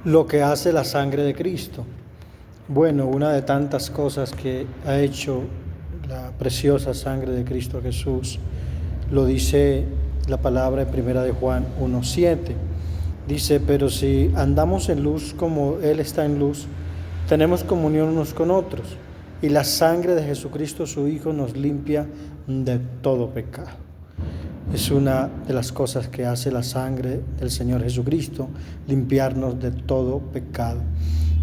Lo que hace la sangre de Cristo. Bueno, una de tantas cosas que ha hecho la preciosa sangre de Cristo Jesús, lo dice la palabra en primera de Juan 1:7. Dice, pero si andamos en luz como Él está en luz, tenemos comunión unos con otros, y la sangre de Jesucristo su Hijo nos limpia de todo pecado. Es una de las cosas que hace la sangre del Señor Jesucristo, limpiarnos de todo pecado.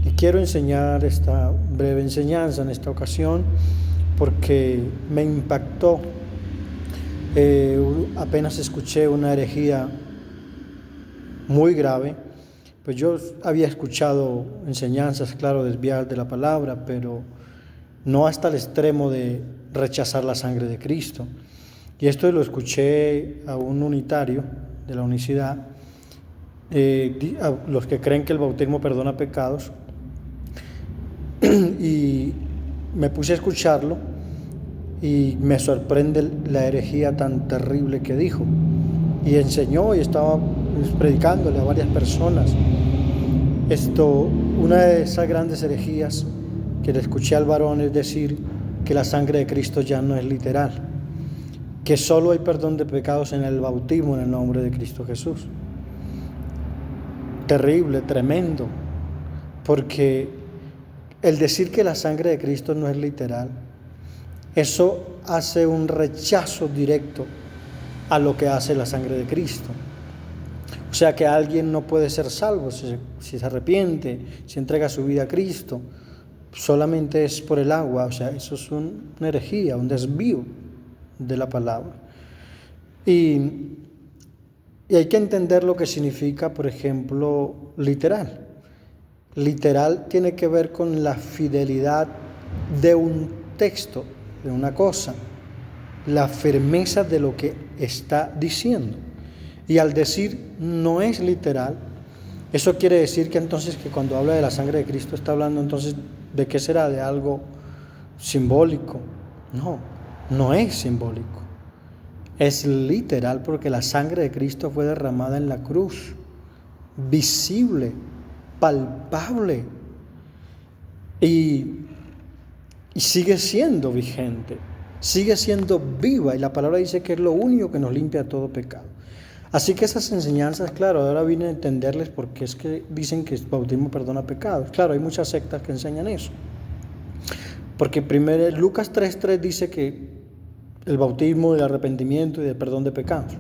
Y quiero enseñar esta breve enseñanza en esta ocasión porque me impactó. Apenas escuché una herejía muy grave. Pues yo había escuchado enseñanzas, claro, desviadas de la palabra, pero no hasta el extremo de rechazar la sangre de Cristo. Y esto lo escuché a un unitario de la unicidad, a los que creen que el bautismo perdona pecados, y me puse a escucharlo y me sorprende la herejía tan terrible que dijo. Y enseñó y estaba predicándole a varias personas. Una de esas grandes herejías que le escuché al varón es decir que la sangre de Cristo ya no es literal, que solo hay perdón de pecados en el bautismo en el nombre de Cristo Jesús. Terrible, tremendo, porque el decir que la sangre de Cristo no es literal, eso hace un rechazo directo a lo que hace la sangre de Cristo. O sea que alguien no puede ser salvo si se arrepiente, si entrega su vida a Cristo, solamente es por el agua. O sea, eso es una herejía, un desvío de la palabra. Y hay que entender lo que significa, por ejemplo, literal. Literal tiene que ver con la fidelidad de un texto, de una cosa, la firmeza de lo que está diciendo. Y al decir no es literal, eso quiere decir que entonces que cuando habla de la sangre de Cristo está hablando entonces de qué será, de algo simbólico. No, no es simbólico. Es literal porque la sangre de Cristo fue derramada en la cruz, visible, palpable, y sigue siendo vigente, sigue siendo viva, y la palabra dice que es lo único que nos limpia de todo pecado. Así que esas enseñanzas, claro, ahora vine a entenderles porque es que dicen que el bautismo perdona pecados. Claro, hay muchas sectas que enseñan eso. Porque primero Lucas 3:3 dice que el bautismo del arrepentimiento y del perdón de pecados,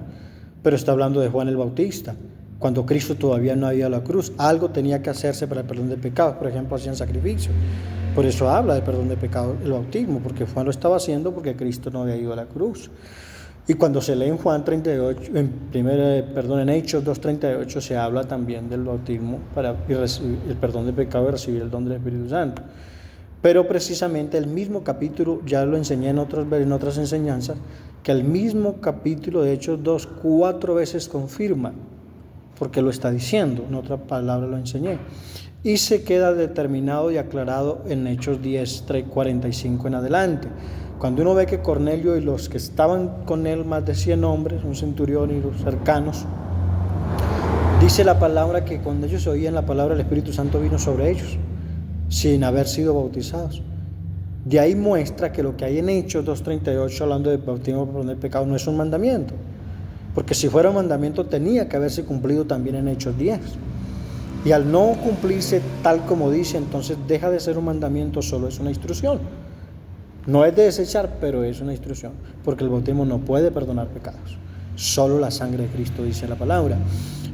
pero está hablando de Juan el Bautista, cuando Cristo todavía no había ido a la cruz. Algo tenía que hacerse para el perdón de pecados, por ejemplo, hacían sacrificio. Por eso habla de perdón de pecados el bautismo, porque Juan lo estaba haciendo porque Cristo no había ido a la cruz. Y cuando se lee en Juan 38, en Hechos 2:38, se habla también del bautismo para recibir el perdón de pecado y recibir el don del Espíritu Santo. Pero precisamente el mismo capítulo, ya lo enseñé en otras enseñanzas, que el mismo capítulo de Hechos 2, 4 veces confirma, porque lo está diciendo, en otra palabra lo enseñé. Y se queda determinado y aclarado en Hechos 10:45 en adelante. Cuando uno ve que Cornelio y los que estaban con él, más de 100 hombres, un centurión y los cercanos, dice la palabra que cuando ellos oían la palabra, el Espíritu Santo vino sobre ellos, sin haber sido bautizados. De ahí muestra que lo que hay en Hechos 2:38, hablando de bautismo por perdón de pecado, no es un mandamiento, porque si fuera un mandamiento tenía que haberse cumplido también en Hechos 10. Y al no cumplirse tal como dice, entonces deja de ser un mandamiento, solo es una instrucción. No es de desechar, pero es una instrucción, porque el bautismo no puede perdonar pecados. Solo la sangre de Cristo, dice la palabra.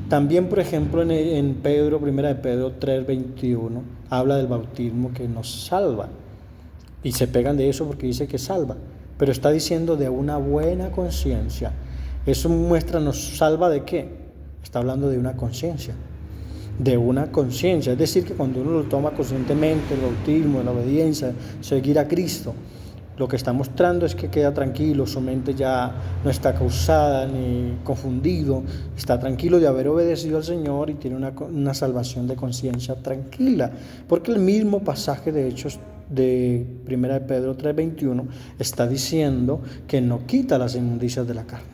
También, por ejemplo, en Pedro, primera de Pedro 3:21, habla del bautismo que nos salva. Y se pegan de eso porque dice que salva, pero está diciendo de una buena conciencia. Eso muestra, ¿nos salva de qué? Está hablando de una conciencia. De una conciencia, es decir, que cuando uno lo toma conscientemente, el bautismo, la obediencia, seguir a Cristo, lo que está mostrando es que queda tranquilo, su mente ya no está causada ni confundido, está tranquilo de haber obedecido al Señor y tiene una salvación de conciencia tranquila, porque el mismo pasaje de Hechos de 1 de Pedro 3:21 está diciendo que no quita las inmundicias de la carne.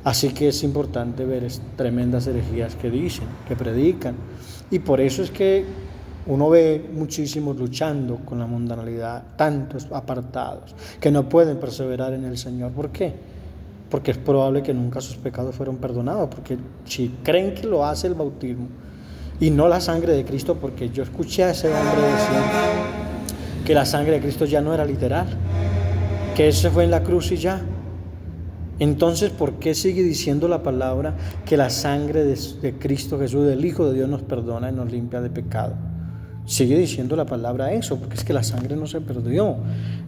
Así que es importante ver tremendas herejías que dicen, que predican. Y por eso es que uno ve muchísimos luchando con la mundanalidad, tantos apartados, que no pueden perseverar en el Señor. ¿Por qué? Porque es probable que nunca sus pecados fueron perdonados, porque si creen que lo hace el bautismo y no la sangre de Cristo, porque yo escuché a ese hombre decir que la sangre de Cristo ya no era literal, que Él se fue en la cruz y ya. Entonces, ¿por qué sigue diciendo la palabra que la sangre de Cristo Jesús, del Hijo de Dios, nos perdona y nos limpia de pecado? Sigue diciendo la palabra eso, porque es que la sangre no se perdió.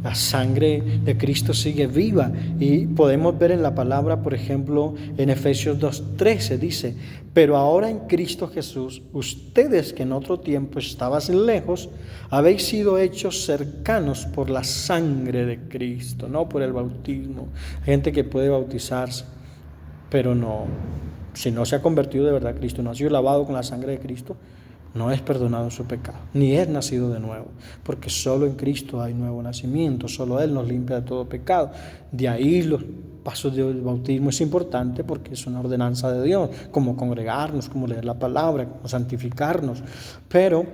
La sangre de Cristo sigue viva. Y podemos ver en la palabra, por ejemplo, en Efesios 2:13 dice: pero ahora en Cristo Jesús, ustedes que en otro tiempo estabais lejos, habéis sido hechos cercanos por la sangre de Cristo, no por el bautismo. Hay gente que puede bautizarse, pero no, si no se ha convertido de verdad a Cristo, no ha sido lavado con la sangre de Cristo, no es perdonado su pecado, ni es nacido de nuevo, porque solo en Cristo hay nuevo nacimiento, solo Él nos limpia de todo pecado. De ahí los pasos del bautismo es importante, porque es una ordenanza de Dios, como congregarnos, como leer la palabra, como santificarnos, pero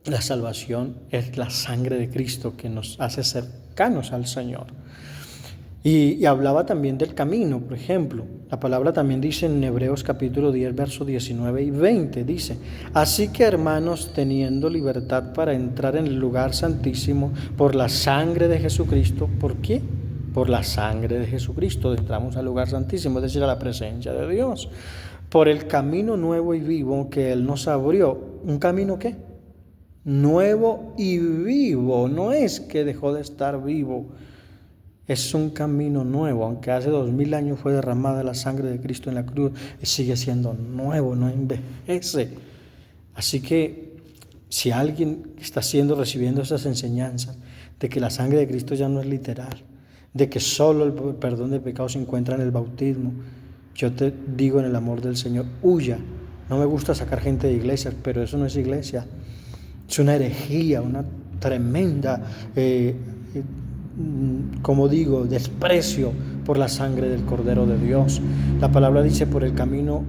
la salvación es la sangre de Cristo que nos hace cercanos al Señor. Y hablaba también del camino, por ejemplo. La palabra también dice en Hebreos capítulo 10, versos 19 y 20, dice: así que, hermanos, teniendo libertad para entrar en el lugar santísimo por la sangre de Jesucristo. ¿Por qué? Por la sangre de Jesucristo entramos al lugar santísimo, es decir, a la presencia de Dios. Por el camino nuevo y vivo que Él nos abrió. ¿Un camino qué? Nuevo y vivo. No es que dejó de estar vivo. Es un camino nuevo, aunque hace 2000 años fue derramada la sangre de Cristo en la cruz, sigue siendo nuevo, no envejece. Así que si alguien está recibiendo esas enseñanzas de que la sangre de Cristo ya no es literal, de que solo el perdón de pecados se encuentra en el bautismo, yo te digo en el amor del Señor, huya. No me gusta sacar gente de iglesias, pero eso no es iglesia, es una herejía, una tremenda como digo, desprecio por la sangre del Cordero de Dios. La palabra dice: por el camino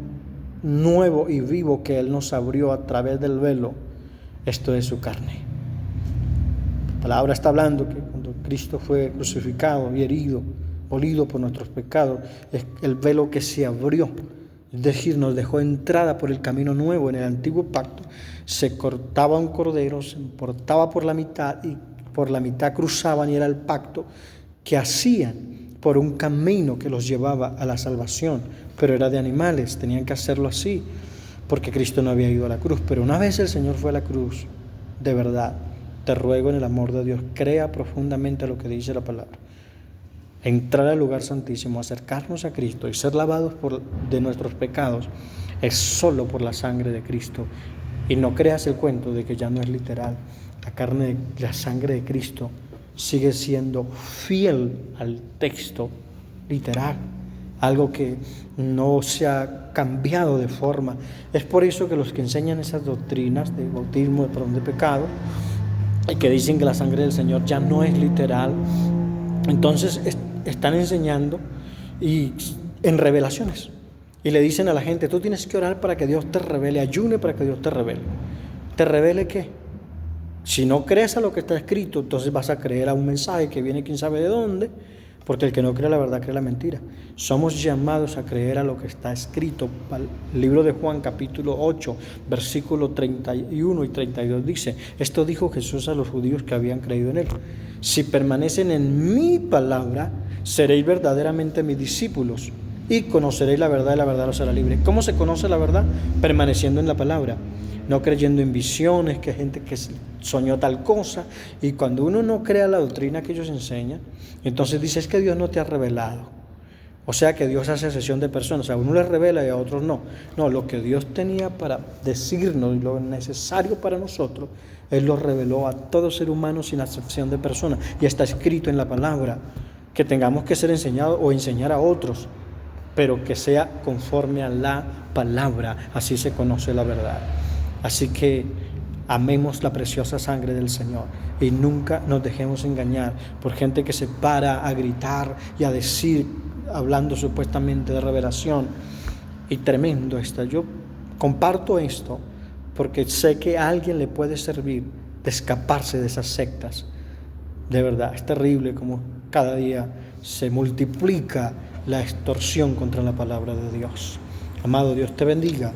nuevo y vivo que Él nos abrió a través del velo, esto es su carne. La palabra está hablando que cuando Cristo fue crucificado y herido, molido por nuestros pecados, es el velo que se abrió, es decir, nos dejó entrada por el camino nuevo. En el antiguo pacto se cortaba un cordero, se cortaba por la mitad y por la mitad cruzaban, y era el pacto que hacían por un camino que los llevaba a la salvación, pero era de animales, tenían que hacerlo así, porque Cristo no había ido a la cruz. Pero una vez el Señor fue a la cruz, de verdad, te ruego en el amor de Dios, crea profundamente lo que dice la palabra. Entrar al lugar santísimo, acercarnos a Cristo y ser lavados de nuestros pecados, es solo por la sangre de Cristo. Y no creas el cuento de que ya no es literal. La sangre de Cristo sigue siendo fiel al texto literal, algo que no se ha cambiado de forma. Es por eso que los que enseñan esas doctrinas de bautismo, de perdón de pecado, y que dicen que la sangre del Señor ya no es literal, entonces están enseñando y en revelaciones, y le dicen a la gente: tú tienes que orar para que Dios te revele, ayune para que Dios te revele. ¿Te revele qué? Si no crees a lo que está escrito, entonces vas a creer a un mensaje que viene quién sabe de dónde, porque el que no cree la verdad cree la mentira. Somos llamados a creer a lo que está escrito. El libro de Juan capítulo 8, versículo 31 y 32 dice: esto dijo Jesús a los judíos que habían creído en Él: si permanecen en mi palabra, seréis verdaderamente mis discípulos y conoceréis la verdad, y la verdad los hará libre. ¿Cómo se conoce la verdad? Permaneciendo en la palabra, no creyendo en visiones, que hay gente que soñó tal cosa. Y cuando uno no crea la doctrina que ellos enseñan, entonces dice: es que Dios no te ha revelado. O sea que Dios hace excepción de personas, a uno les revela y a otros no. No, lo que Dios tenía para decirnos y lo necesario para nosotros, Él lo reveló a todo ser humano sin excepción de personas. Y está escrito en la palabra que tengamos que ser enseñados o enseñar a otros, pero que sea conforme a la palabra. Así se conoce la verdad. Así que amemos la preciosa sangre del Señor y nunca nos dejemos engañar por gente que se para a gritar y a decir, hablando supuestamente de revelación. Y tremendo está. Yo comparto esto porque sé que a alguien le puede servir de escaparse de esas sectas. De verdad, es terrible como cada día se multiplica la extorsión contra la palabra de Dios. Amado, Dios te bendiga.